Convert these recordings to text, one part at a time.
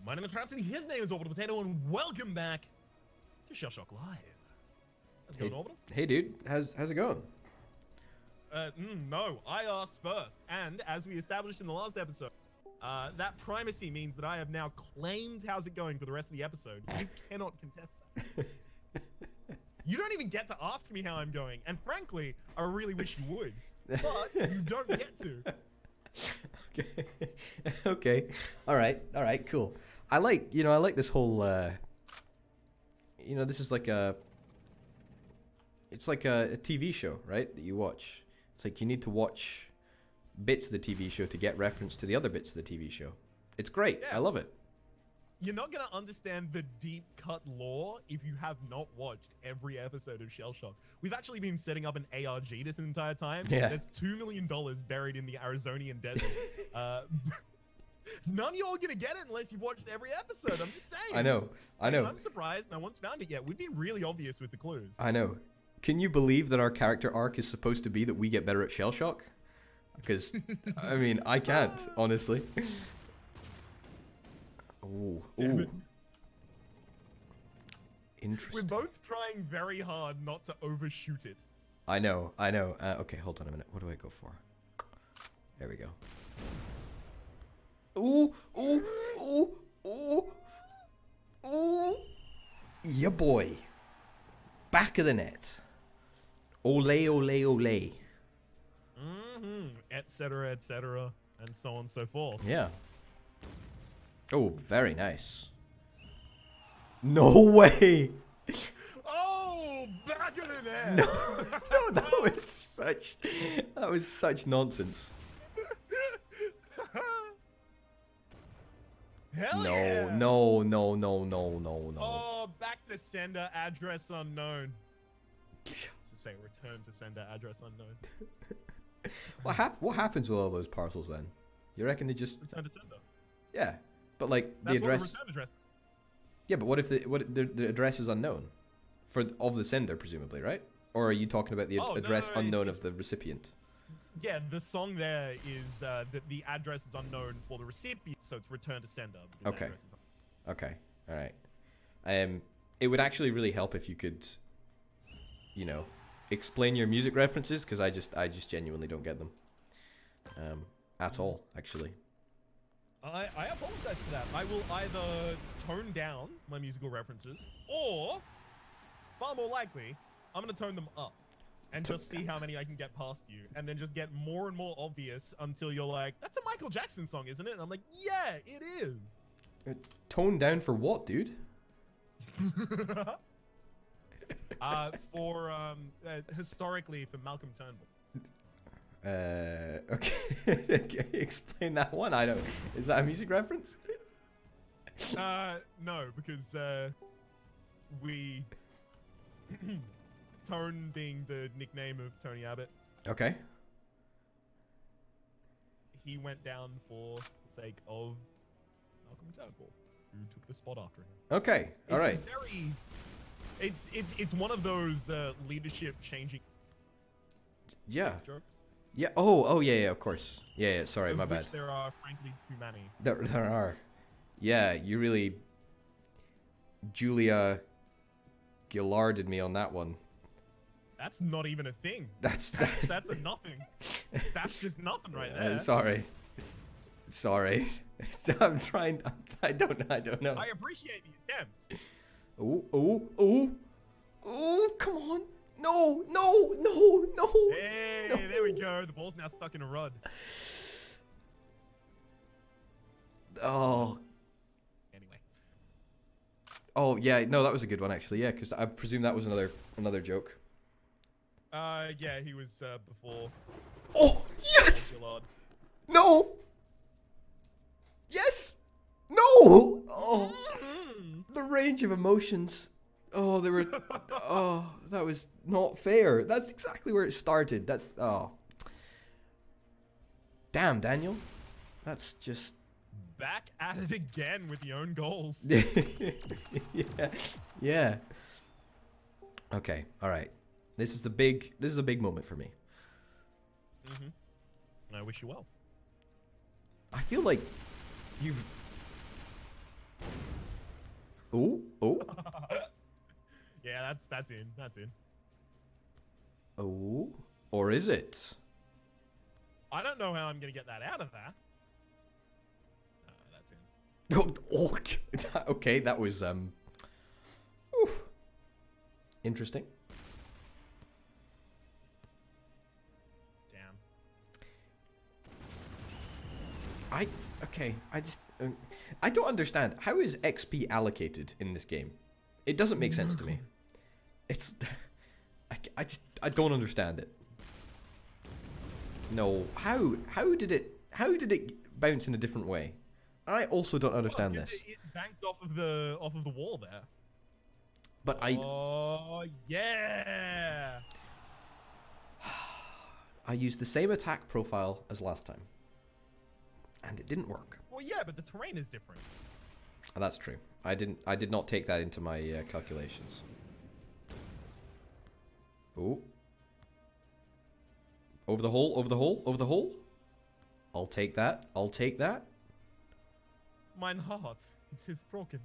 My name is Rhapsody, his name is Orbital Potato, and welcome back to Shellshock Live. How's it going, Orbital? Hey, dude. How's it going? No, I asked first, and as we established in the last episode, that primacy means that I have now claimed how's it going for the rest of the episode. You cannot contest that. You don't even get to ask me how I'm going, and frankly, I really wish you would, but you don't get to. Okay. Okay. All right. Cool. I like this whole. This is like it's like a TV show, right? That you watch. It's like you need to watch bits of the TV show to get reference to the other bits of the TV show. It's great. Yeah. I love it. You're not going to understand the deep cut lore if you have not watched every episode of Shellshock. We've actually been setting up an ARG this entire time. Yeah. There's $2 million buried in the Arizonian desert. None of y'all are going to get it unless you've watched every episode. I'm just saying. I know. I'm surprised no one's found it yet. We've been really obvious with the clues. I know. Can you believe that our character arc is supposed to be that we get better at Shellshock? Because, I mean, I can't, honestly. Ooh. Interesting. We're both trying very hard not to overshoot it. I know. Okay, hold on a minute. What do I go for? There we go. Ooh. Yeah, boy. Back of the net. Ole. Et cetera, and so on and so forth. Yeah. Oh, very nice. No way. Oh, back of the net. No, that was such nonsense. Hell no, yeah. No. Oh, back to sender, address unknown. To say return to sender, address unknown. What happens with all those parcels then? You reckon they just return to sender? Yeah, but like That's the address. What the return address is. Yeah, but what if the address is unknown, of the sender presumably, right? Or are you talking about the address unknown of the recipient? Yeah, the song there is that the address is unknown for the recipient, so it's return to sender. Okay. Okay. All right. It would actually really help if you could, explain your music references, because I just genuinely don't get them, at all, actually. I apologize for that. I will either tone down my musical references, or, far more likely, I'm going to tone them up and just see how many I can get past you, and then just get more and more obvious until you're like, that's a Michael Jackson song, isn't it? And I'm like, yeah, it is. Tone down for what, dude? Historically, for Malcolm Turnbull. Okay. Explain that one. I don't. Is that a music reference? No, because we Tone being the nickname of Tony Abbott. Okay. He went down for the sake of Malcolm Turnbull, who took the spot after him. Okay. All right. It's one of those leadership changing. Yeah. Jokes. Yeah. Oh yeah. Of course. Yeah. Sorry, my bad. There are frankly too many. There are. Yeah, you really Julia Gillarded me on that one. That's not even a thing. That's a nothing. That's just nothing right there. Sorry. I'm trying. I don't know. I appreciate the attempt. Oh, come on. No. Hey, no. There we go. The ball's now stuck in a rod. Oh. Anyway. Oh, yeah. No, that was a good one, actually. Yeah, because I presume that was another joke. Yeah, he was before. Oh, yes! No! Yes! No! Oh. The range of emotions. Oh, they were. Oh, that was not fair. That's exactly where it started. Oh. Damn, Daniel. That's just. Back at it again with your own goals. Yeah. Okay. All right. This is a big moment for me. I wish you well. I feel like you've Oh, oh. Yeah, that's in. That's in. Oh. Or is it? I don't know how I'm gonna get that out of that. That's in. Oh, okay, that was interesting. Damn. I don't understand. How is XP allocated in this game? It doesn't make sense to me. It's I don't understand it. No, how did it bounce in a different way? I also don't understand this. It banked off of the wall there. But Oh yeah. I used the same attack profile as last time, and it didn't work. Well, yeah, but the terrain is different. Oh, that's true. I did not take that into my calculations. Oh. Over the hole, over the hole, over the hole. I'll take that. I'll take that. Mine heart, it is broken.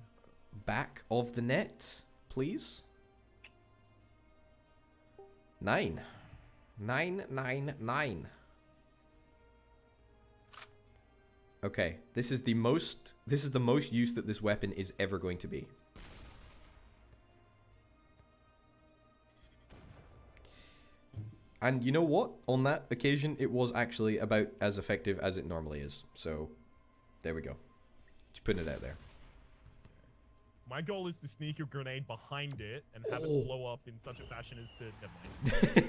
Back of the net, please. 9. 9, 9, 9. Okay, this is the most use that this weapon is ever going to be. And you know what? On that occasion, it was actually about as effective as it normally is. So, there we go. Just putting it out there. My goal is to sneak a grenade behind it and have it blow up in such a fashion as to... Never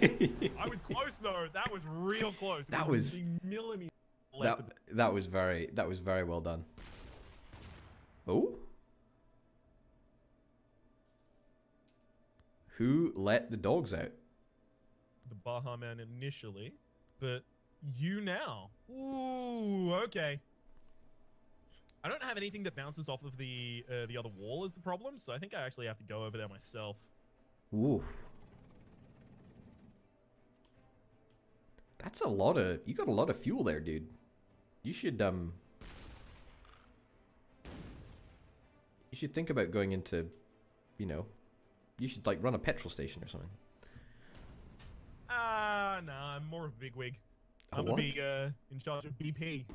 mind. I was close though. That was real close. That was... millimeters. That was very well done. Oh? Who let the dogs out? The Baha Man initially, but you now. Ooh, okay. I don't have anything that bounces off of the other wall is the problem, so I think I actually have to go over there myself. Oof. That's a lot of... You got a lot of fuel there, dude. You should think about going into, you know, you should like run a petrol station or something. Nah, I'm more of a bigwig. A I'm what? gonna be in charge of BP.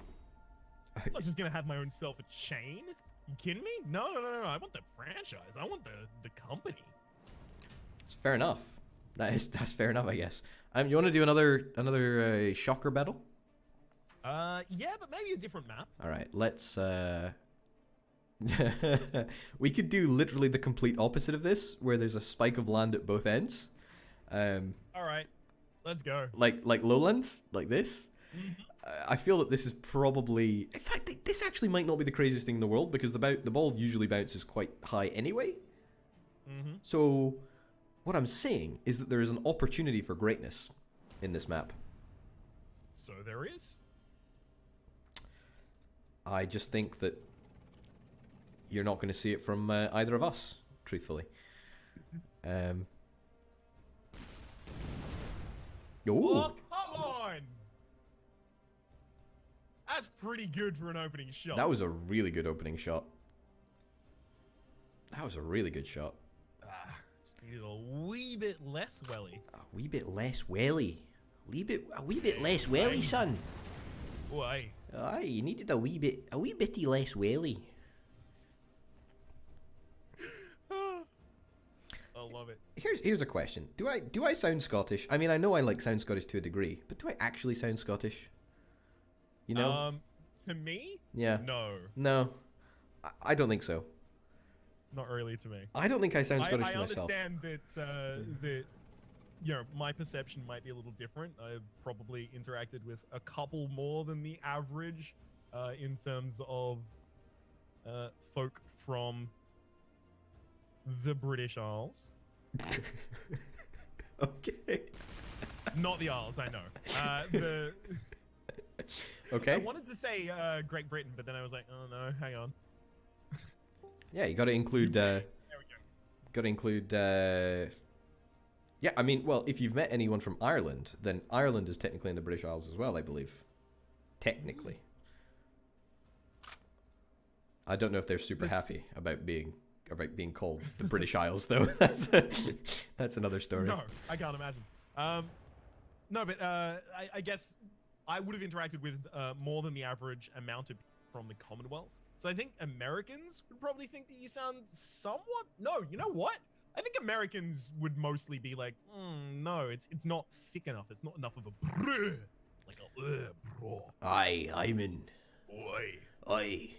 I'm not just gonna have my own self a chain. You kidding me? No. I want the franchise. I want the company. It's fair enough. That's fair enough, I guess. You want to do another shocker battle? Yeah, but maybe a different map. All right, let's. We could do literally the complete opposite of this, where there's a spike of land at both ends. All right, let's go. Like lowlands, like this. I feel that this is probably... In fact, this actually might not be the craziest thing in the world, because the ball usually bounces quite high anyway. So, what I'm saying is that there is an opportunity for greatness in this map. So there is? I just think that you're not going to see it from either of us, truthfully. Oh, come on! That's pretty good for an opening shot. That was a really good opening shot. That was a really good shot. Just needed a wee bit less welly. A wee bit less welly. A wee bit less welly, son. Why? Aye, you needed a wee bitty less welly. I love it. Here's a question. Do I sound Scottish? I mean, I know I like sound Scottish to a degree, but do I actually sound Scottish? You know? To me? Yeah. No. I don't think so. Not really to me. I don't think I sound Scottish to myself. I understand that you know, my perception might be a little different. I've probably interacted with a couple more than the average in terms of folk from the British Isles. Okay. Not the Isles, I know. Okay. I wanted to say Great Britain, but then I was like, oh no, hang on. Yeah, you got to include. There we go. Got to include. Yeah, I mean, well, if you've met anyone from Ireland, then Ireland is technically in the British Isles as well, I believe. Technically. I don't know if they're super happy about being about being called the British Isles, though. That's another story. No, I can't imagine. No, but I guess I would have interacted with more than the average amount of people from the Commonwealth. So I think Americans would probably think that you sound somewhat... No, you know what? I think Americans would mostly be like, no, it's not thick enough. It's not enough of a brr. Like a bro. Aye, I'm in. Oi. Aye.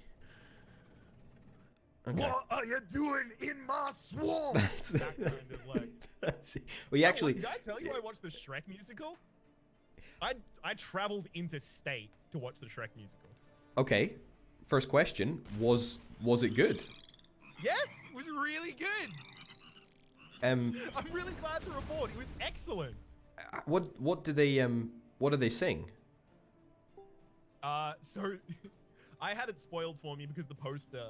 Okay. What are you doing in my swamp? That kind of like... Well, you actually... Did I tell you I watched the Shrek musical? I traveled interstate to watch the Shrek musical. Okay. First question, was it good? Yes, it was really good. I'm really glad to report it was excellent. What do they sing? So I had it spoiled for me because the poster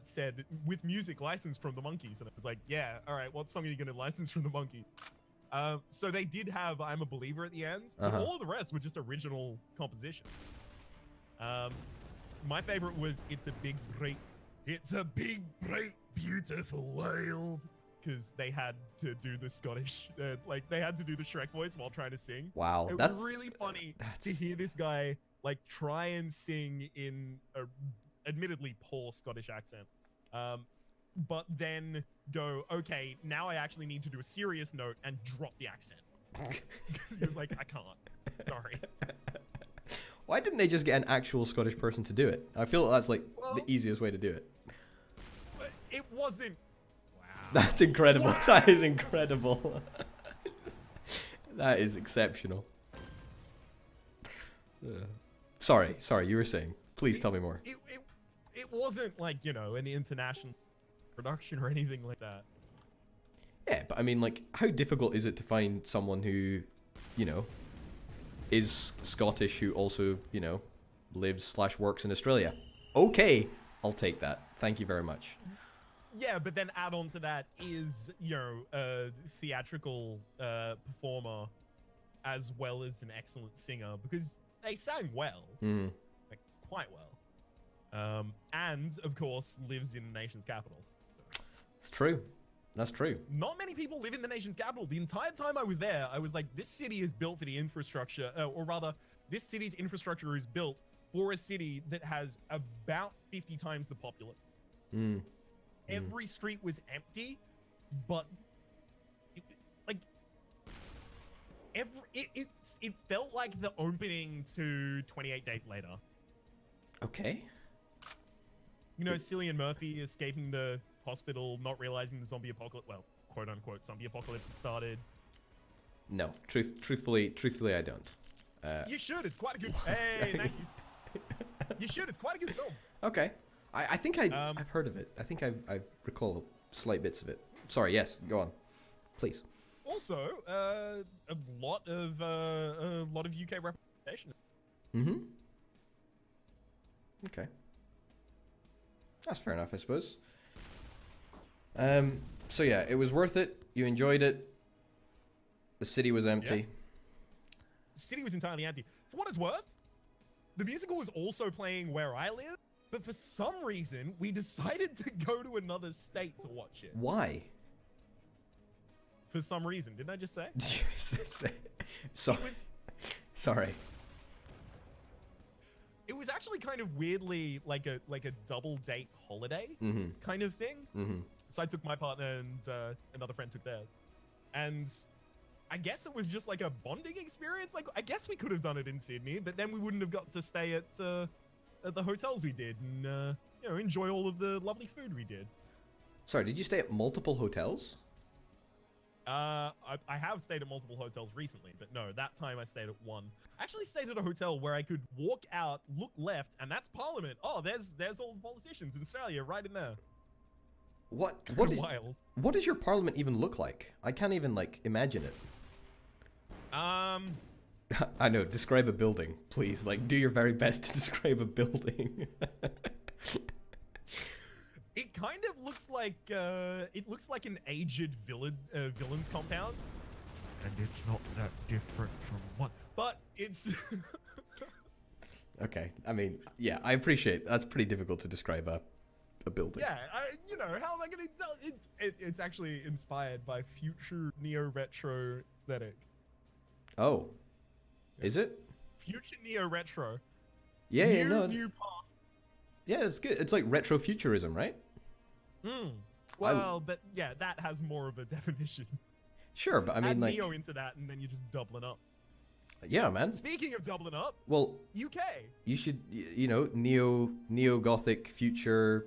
said with music licensed from the Monkees, and I was like, yeah, all right, what song are you gonna license from the Monkees? So they did have "I'm a Believer" at the end, but all of the rest were just original compositions. My favorite was "It's a Big, Great, Beautiful World," because they had to do the Scottish, they had to do the Shrek voice while trying to sing. Wow, it was really funny to hear this guy like try and sing in a admittedly poor Scottish accent, but then go, okay, now I actually need to do a serious note and drop the accent. He was like, I can't. Sorry. Why didn't they just get an actual Scottish person to do it? I feel like that's like the easiest way to do it. But it wasn't. Wow. That's incredible. Wow. That is incredible. That is exceptional. Sorry, you were saying. Please tell me more. It wasn't like, you know, an international production or anything like that. Yeah, but I mean, like, how difficult is it to find someone who, you know, is Scottish who also, you know, lives/works in Australia? Okay, I'll take that. Thank you very much. Yeah, but then add on to that is, you know, a theatrical performer as well as an excellent singer, because they sang well, like quite well, and of course lives in the nation's capital. So. It's true. That's true. Not many people live in the nation's capital. The entire time I was there, I was like, this city is built for the infrastructure, or rather, this city's infrastructure is built for a city that has about 50 times the populace. Every street was empty, but it felt like the opening to 28 Days Later. Okay. You know, Cillian Murphy escaping the hospital, not realizing the zombie apocalypse, well, quote unquote, zombie apocalypse has started. No, truthfully, I don't. You should. It's quite a good. Hey, thank you. You should. It's quite a good film. Okay. I think I've heard of it. I think I recall slight bits of it. Sorry. Yes. Go on, please. Also, a lot of UK representation. Okay. That's fair enough, I suppose. So yeah, it was worth it. You enjoyed it. The city was empty. Yeah. The city was entirely empty. For what it's worth, the musical was also playing where I live, but for some reason, we decided to go to another state to watch it. Why? For some reason. Didn't I just say? Sorry. It was actually kind of weirdly like a double date holiday kind of thing. So I took my partner and another friend took theirs. And I guess it was just like a bonding experience. Like, I guess we could have done it in Sydney, but then we wouldn't have got to stay at the hotels we did and, you know, enjoy all of the lovely food we did. Sorry, did you stay at multiple hotels? I have stayed at multiple hotels recently, but no, that time I stayed at one. I actually stayed at a hotel where I could walk out, look left, and that's Parliament. Oh, there's all the politicians in Australia right in there. What Wild. What does your Parliament even look like? I can't even like imagine it. I know. Describe a building, please. Like, do your very best to describe a building. It kind of looks like an aged villain's compound, and it's not that different from one. But it's okay. I mean, yeah, I appreciate that's pretty difficult to describe a a building. Yeah, you know, how am I gonna tell? It's actually inspired by future neo-retro aesthetic. Oh, is it? Future neo-retro. Yeah, yeah, no. New past. Yeah, it's good. It's like retrofuturism, right? Well, but yeah, that has more of a definition. Sure, but I mean, add like, neo into that, and then you're just doubling up. yeah, man. Speaking of doubling up, Well, UK. You should, you know, neo-Gothic future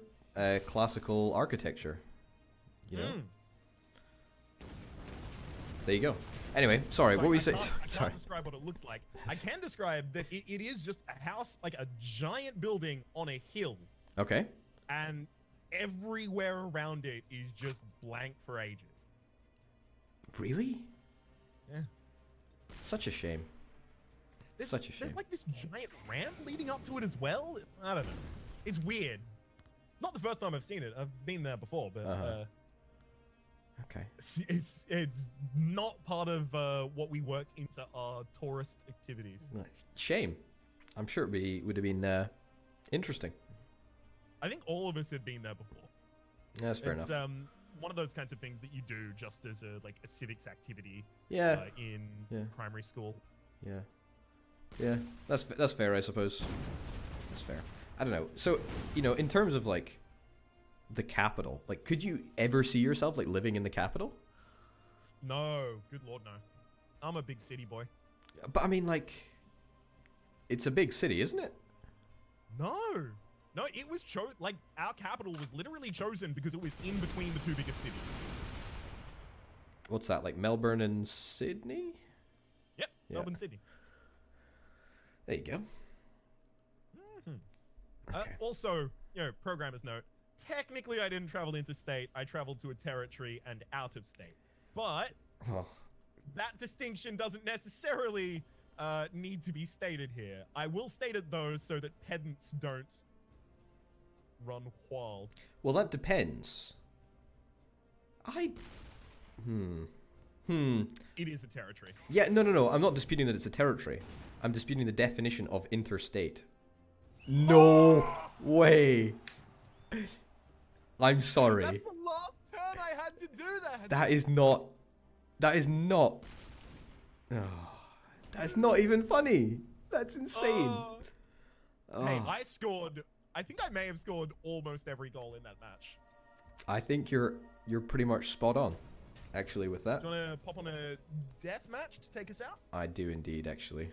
classical architecture. You know. There you go. Anyway, sorry, what were you saying? I can't describe what it looks like. I can describe that it is just a house, like a giant building on a hill. Okay. And everywhere around it is just blank for ages. Really? Yeah. Such a shame. Such a shame. There's like this giant ramp leading up to it as well. I don't know. It's weird. It's not the first time I've seen it. I've been there before, but okay. It's not part of what we worked into our tourist activities. Shame. I'm sure it would have been interesting. I think all of us had been there before. Yeah, that's fair enough. One of those kinds of things that you do just as a civics activity. Yeah. In primary school. Yeah. Yeah, that's fair, I suppose. That's fair. I don't know. So, you know, in terms of like the capital, like, could you ever see yourself like living in the capital? No, good lord, no. I'm a big city boy. But I mean, like, it's a big city, isn't it? No, it was like our capital was literally chosen because it was in between the two biggest cities. What's that, like Melbourne and Sydney? Yep, yeah. Melbourne, Sydney. There you go. Okay. Also, you know, programmer's note. Technically, I didn't travel interstate. I traveled to a territory and out of state. But that distinction doesn't necessarily need to be stated here. I will state it, though, so that pedants don't run wild. Well, that depends. It is a territory. Yeah, no. I'm not disputing that it's a territory. I'm disputing the definition of interstate. No way. I'm sorry. That's the last turn I had to do that. That is not. Oh, that's not even funny. That's insane. Hey, I think I may have scored almost every goal in that match. I think you're pretty much spot on, actually, with that. Do you want to pop on a death match to take us out? I do indeed, actually.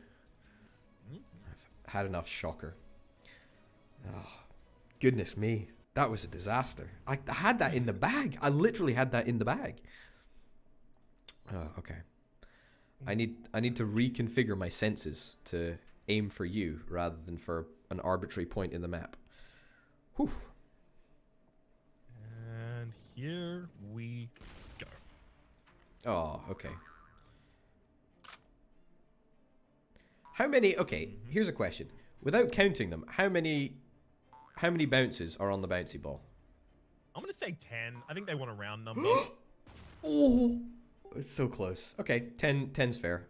I've had enough shocker. Oh, goodness me. That was a disaster. I had that in the bag. I literally had that in the bag. Oh, okay. I need to reconfigure my senses to aim for you rather than for an arbitrary point in the map. Whew. And here we go. Oh, okay. How many? Okay, here's a question. Without counting them, how many bounces are on the bouncy ball? I'm gonna say 10. I think they want a round number. Oh, it's so close. Okay, 10's fair.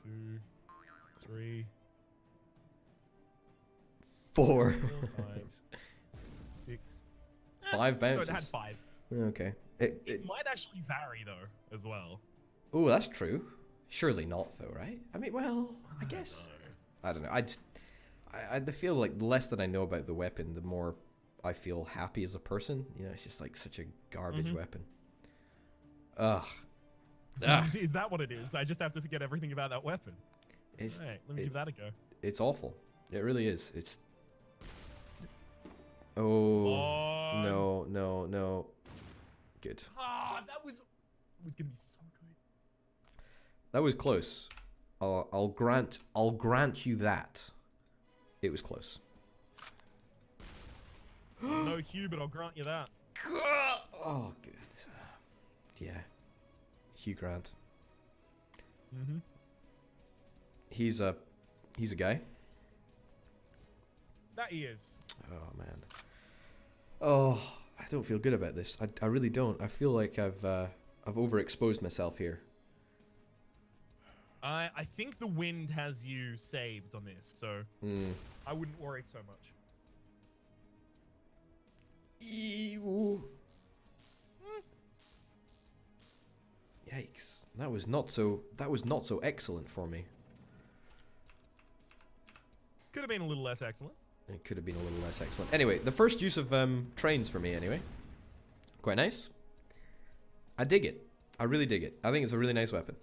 2, 3, 4, 5, 6, 5 bounces. So it had 5. Okay. It might actually vary though, as well. Oh, that's true. Surely not, though, right? I mean, well, I guess. I don't know. I feel like the less that I know about the weapon, the more I feel happy as a person. You know, it's just like such a garbage weapon. Ugh. Is that what it is? I just have to forget everything about that weapon. Right, let me give that a go. It's awful. It really is. It's. Oh. No. Good. That was gonna be so good. That was close. I'll grant you that. It was close. No Hugh, but I'll grant you that. Oh, good. Yeah. Hugh Grant. He's a guy. That he is. Oh man. Oh, I don't feel good about this. I really don't. I feel like I've overexposed myself here. I think the wind has you saved on this, so I wouldn't worry so much. Ew. Yikes! That was not so excellent for me. Could have been a little less excellent. It could have been a little less excellent. Anyway, the first use of trains for me, anyway. Quite nice. I dig it. I really dig it. I think it's a really nice weapon.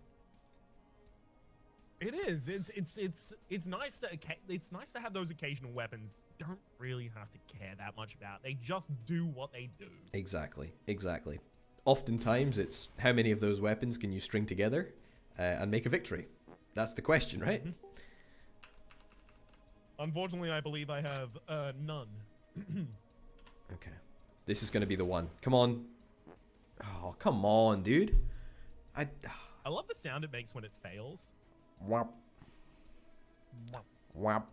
It is. It's nice to have those occasional weapons. Don't really have to care that much about. They just do what they do. Exactly. Exactly. Oftentimes, it's how many of those weapons can you string together and make a victory? That's the question, right? Unfortunately, I believe I have none. Okay. This is going to be the one. Come on. Oh, come on, dude. I love the sound it makes when it fails. Whap. Whap.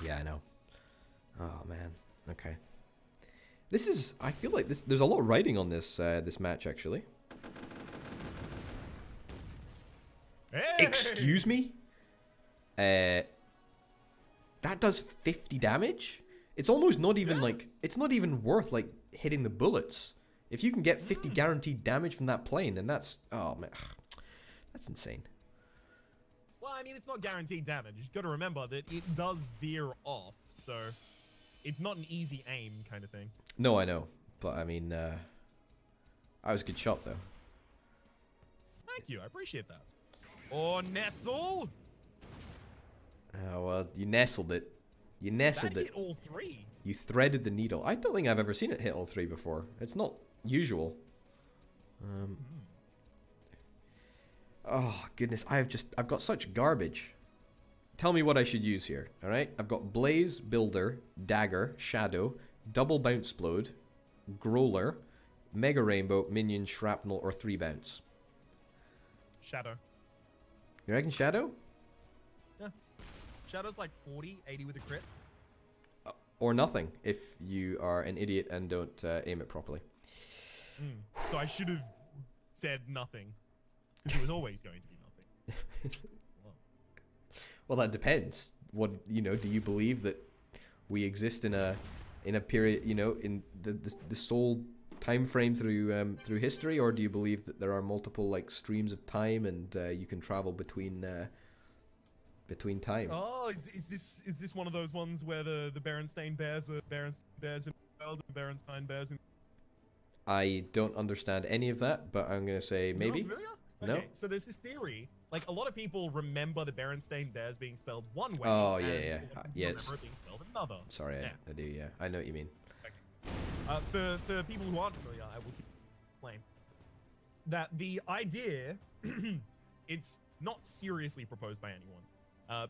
Yeah, I know. Oh, man. Okay. This is... I feel like there's a lot of writing on this this match, actually. Hey! Excuse me? That does 50 damage? It's almost not even, like... It's not even worth, like, hitting the bullets. If you can get 50 guaranteed damage from that plane, then that's... Oh, man. That's insane. Well, I mean, it's not guaranteed damage. You've got to remember that it does veer off, so... It's not an easy aim kind of thing. No, I know. But, I mean, I was a good shot, though. Thank you. I appreciate that. Or Nestle! Oh, well, you nestled it. You nestled it. That hit all three. You threaded the needle. I don't think I've ever seen it hit all three before. It's not usual. Oh, goodness. I've got such garbage. Tell me what I should use here, alright? I've got Blaze, Builder, Dagger, Shadow, Double Bounce Explode, Growler, Mega Rainbow, Minion, Shrapnel, or 3 Bounce. Shadow. You reckon Shadow? Yeah. Shadow's like 40, 80 with a crit. Or nothing, if you are an idiot and don't aim it properly. So I should have said nothing. Because it was always going to be nothing. Well, that depends. What, you know, do you believe that we exist in a period, you know, in the sole time frame through history, or do you believe that there are multiple like streams of time and you can travel between time? Oh, is this one of those ones where the Berenstain Bears are Berenstain Bears in the world and Berenstain Bears in... I don't understand any of that, but I'm gonna say maybe. Not familiar? No. Okay, so there's this theory. Like, a lot of people remember the Berenstain Bears being spelled one way. Oh, and yeah. Yeah, remember it being spelled another. Sorry, yeah. I do, yeah. I know what you mean. Okay. For people who aren't familiar, I will explain that the idea, it's not seriously proposed by anyone,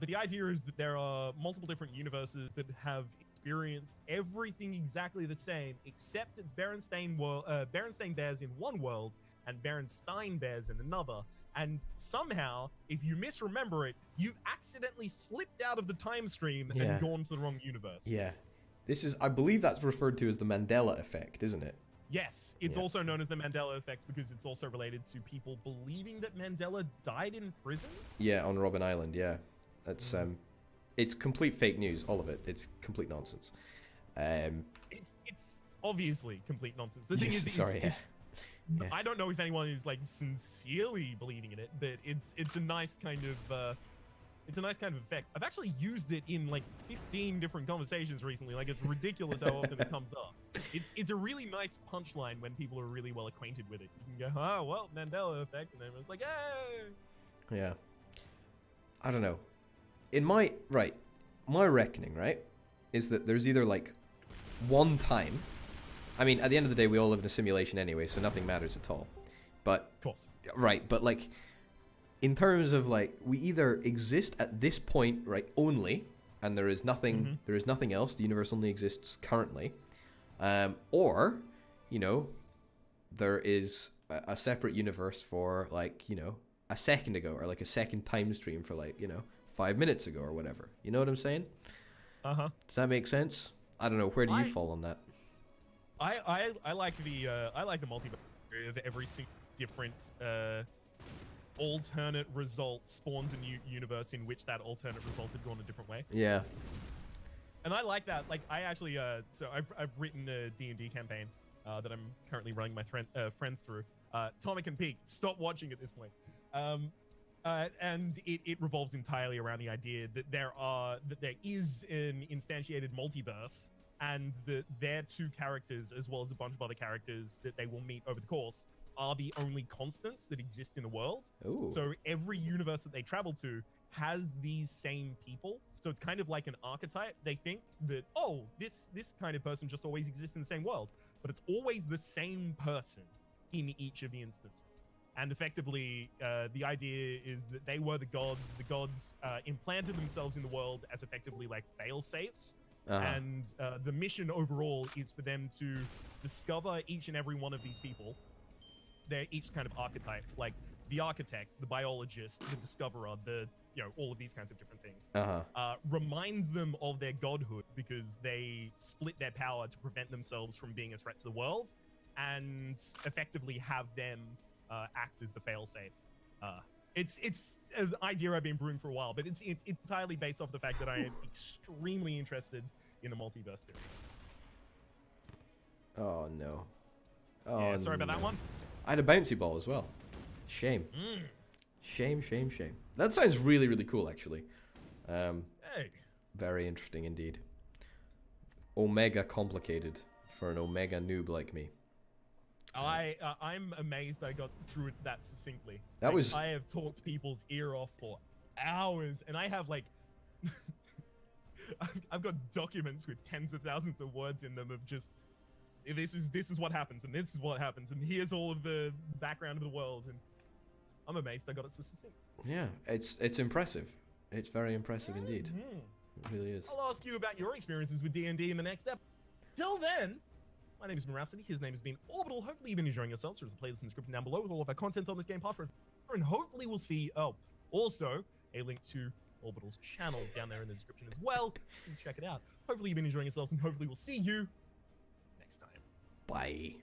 but the idea is that there are multiple different universes that have experienced everything exactly the same, except it's Berenstain Bears in one world and Berenstain Bears in another. And somehow, if you misremember it, you've accidentally slipped out of the time stream and gone to the wrong universe. Yeah. This is, I believe that's referred to as the Mandela effect, isn't it? Yes. It's also known as the Mandela effect because it's also related to people believing that Mandela died in prison. Yeah, on Robben Island, yeah. That's, it's complete fake news, all of it. It's complete nonsense. It's obviously complete nonsense. The thing is, Yeah. I don't know if anyone is like sincerely believing in it, but it's a nice kind of effect. I've actually used it in like 15 different conversations recently. Like, it's ridiculous how often it comes up. It's a really nice punchline when people are really well acquainted with it. You can go, oh well, Mandela effect, and then it's like, hey. Yeah. I don't know. In my reckoning, right, is that there's either like one time. I mean, at the end of the day, we all live in a simulation anyway, so nothing matters at all. But, of course. Right, but like, in terms of like, we either exist at this point, right, only, and there is nothing, there is nothing else. The universe only exists currently, or, you know, there is a separate universe for like, you know, a second ago, or like a second time stream for like, you know, 5 minutes ago or whatever. You know what I'm saying? Does that make sense? I don't know. Where do you fall on that? I like the multiverse of every single different alternate result spawns a new universe in which that alternate result had gone a different way. Yeah. And I like that. Like, I actually, so I've written a D&D campaign that I'm currently running my friends through. Tomic and Peak, stop watching at this point. And it revolves entirely around the idea that there is an instantiated multiverse, and that their two characters, as well as a bunch of other characters that they will meet over the course, are the only constants that exist in the world. Ooh. So every universe that they travel to has these same people. So it's kind of like an archetype. They think that, oh, this kind of person just always exists in the same world, but it's always the same person in each of the instances. And effectively, the idea is that they were the gods. The gods implanted themselves in the world as effectively like fail-safes. And the mission overall is for them to discover each and every one of these people. They're each kind of archetypes, like the architect, the biologist, the discoverer, all of these kinds of different things. Remind them of their godhood because they split their power to prevent themselves from being a threat to the world, and effectively have them act as the failsafe. It's an idea I've been brewing for a while, but it's entirely based off the fact that I am extremely interested in the multiverse theory. Oh no. Oh, yeah, sorry about that one. I had a bouncy ball as well. Shame. Shame. That sounds really, really cool, actually. Hey. Very interesting indeed. Omega complicated for an Omega noob like me. I'm amazed I got through it that succinctly. I have talked people's ear off for hours, and I have like I've got documents with tens of thousands of words in them of just this is what happens, and this is what happens, and here's all of the background of the world, and I'm amazed I got it so succinct. Yeah, it's impressive. It's very impressive indeed. It really is. I'll ask you about your experiences with D&D in the next step. Till then, my name has been Rhapsody. His name has been Orbital. Hopefully you've been enjoying yourselves. There's a playlist in the description down below with all of our content on this game password. And hopefully we'll see, also a link to Orbital's channel down there in the description as well. Please check it out. Hopefully you've been enjoying yourselves, and hopefully we'll see you next time. Bye.